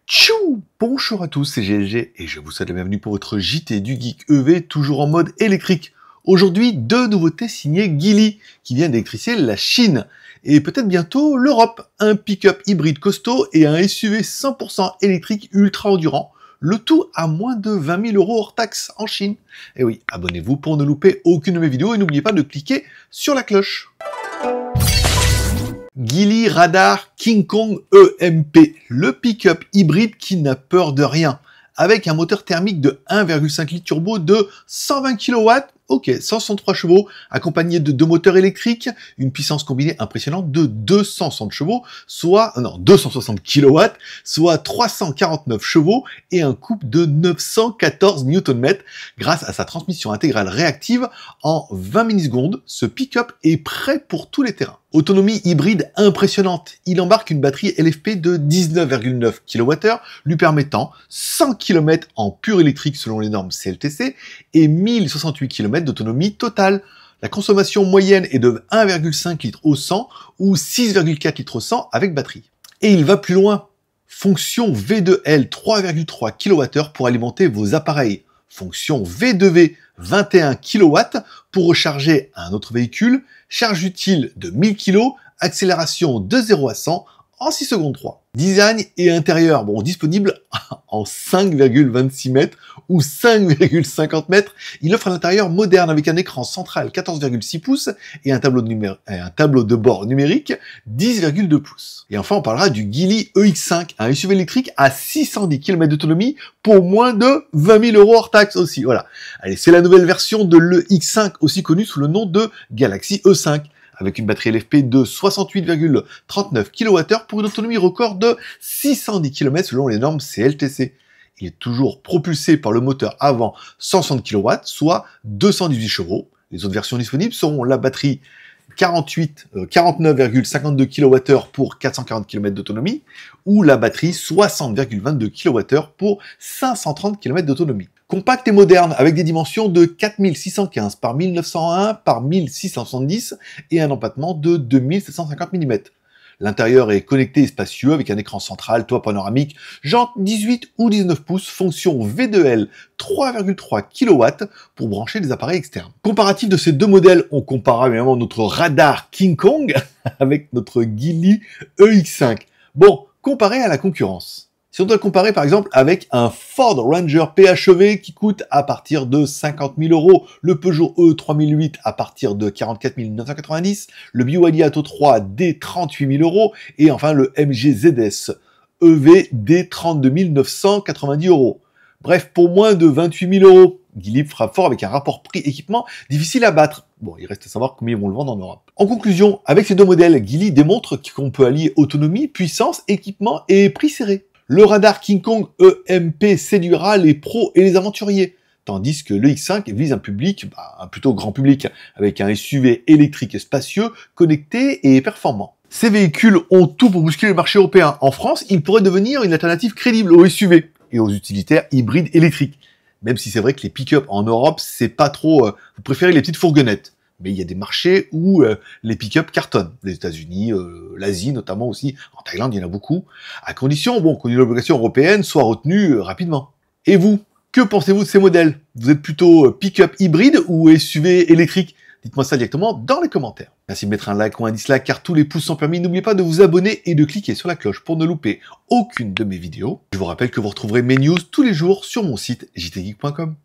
Tchou! Bonjour à tous, c'est GLG et je vous souhaite la bienvenue pour votre JT du Geek EV, toujours en mode électrique. Aujourd'hui, deux nouveautés signées Geely, qui vient d'électrifier la Chine, et peut-être bientôt l'Europe. Un pick-up hybride costaud et un SUV 100% électrique ultra endurant, le tout à moins de 20 000 € hors taxe en Chine. Et oui, abonnez-vous pour ne louper aucune de mes vidéos et n'oubliez pas de cliquer sur la cloche. Geely Radar King Kong EMP, le pick-up hybride qui n'a peur de rien, avec un moteur thermique de 1,5 litres turbo de 120 kW, ok, 163 chevaux, accompagné de deux moteurs électriques, une puissance combinée impressionnante de 260 chevaux, 260 kW, soit 349 chevaux, et un couple de 914 Nm. Grâce à sa transmission intégrale réactive, en 20 millisecondes, ce pick-up est prêt pour tous les terrains. Autonomie hybride impressionnante. Il embarque une batterie LFP de 19,9 kWh, lui permettant 100 km en pur électrique selon les normes CLTC et 1068 km d'autonomie totale. La consommation moyenne est de 1,5 litre au 100 ou 6,4 litres au 100 avec batterie. Et il va plus loin. Fonction V2L 3,3 kWh pour alimenter vos appareils. Fonction V2V 21 kW pour recharger un autre véhicule, charge utile de 1000 kg, accélération de 0 à 100 en 6 secondes 3. Design et intérieur, disponible en 5,26 mètres ou 5,50 mètres. Il offre un intérieur moderne avec un écran central 14,6 pouces et un tableau de bord numérique 10,2 pouces. Et enfin, on parlera du Geely EX5, un SUV électrique à 610 km d'autonomie pour moins de 20 000 € hors taxe aussi. Voilà. Allez, c'est la nouvelle version de l'EX5, aussi connue sous le nom de Galaxy E5. Avec une batterie LFP de 68,39 kWh pour une autonomie record de 610 km selon les normes CLTC. Il est toujours propulsé par le moteur avant 160 kW, soit 218 chevaux. Les autres versions disponibles seront la batterie 49,52 kWh pour 440 km d'autonomie ou la batterie 60,22 kWh pour 530 km d'autonomie. Compact et moderne avec des dimensions de 4615 par 1901 par 1670 et un empattement de 2750 mm. L'intérieur est connecté et spacieux avec un écran central, toit panoramique, jantes 18 ou 19 pouces, fonction V2L 3,3 kW pour brancher des appareils externes. Comparatif de ces deux modèles, on compare évidemment notre Radar King Kong avec notre Geely EX5. Bon, comparé à la concurrence. Si on doit le comparer par exemple avec un Ford Ranger PHEV qui coûte à partir de 50 000 €, le Peugeot E3008 à partir de 44 990, le BYD Atto 3 D 38 000 € et enfin le MG ZS EV D 32 990 €. Bref, pour moins de 28 000 €, Geely frappe fort avec un rapport prix-équipement difficile à battre. Bon, il reste à savoir combien ils vont le vendre en Europe. En conclusion, avec ces deux modèles, Geely démontre qu'on peut allier autonomie, puissance, équipement et prix serré. Le Radar King Kong EMP séduira les pros et les aventuriers, tandis que le X5 vise un public, un plutôt grand public, avec un SUV électrique et spacieux, connecté et performant. Ces véhicules ont tout pour bousculer le marché européen. En France, ils pourraient devenir une alternative crédible aux SUV et aux utilitaires hybrides électriques. Même si c'est vrai que les pick-up en Europe, c'est pas trop... vous préférez les petites fourgonnettes. Mais il y a des marchés où les pick-up cartonnent. Les États-Unis, l'Asie notamment aussi. En Thaïlande, il y en a beaucoup. À condition, que l'homologation européenne soit retenue rapidement. Et vous, que pensez-vous de ces modèles? Vous êtes plutôt pick-up hybride ou SUV électrique? Dites-moi ça directement dans les commentaires. Merci de mettre un like ou un dislike car tous les pouces sont permis. N'oubliez pas de vous abonner et de cliquer sur la cloche pour ne louper aucune de mes vidéos. Je vous rappelle que vous retrouverez mes news tous les jours sur mon site jtgeek.com.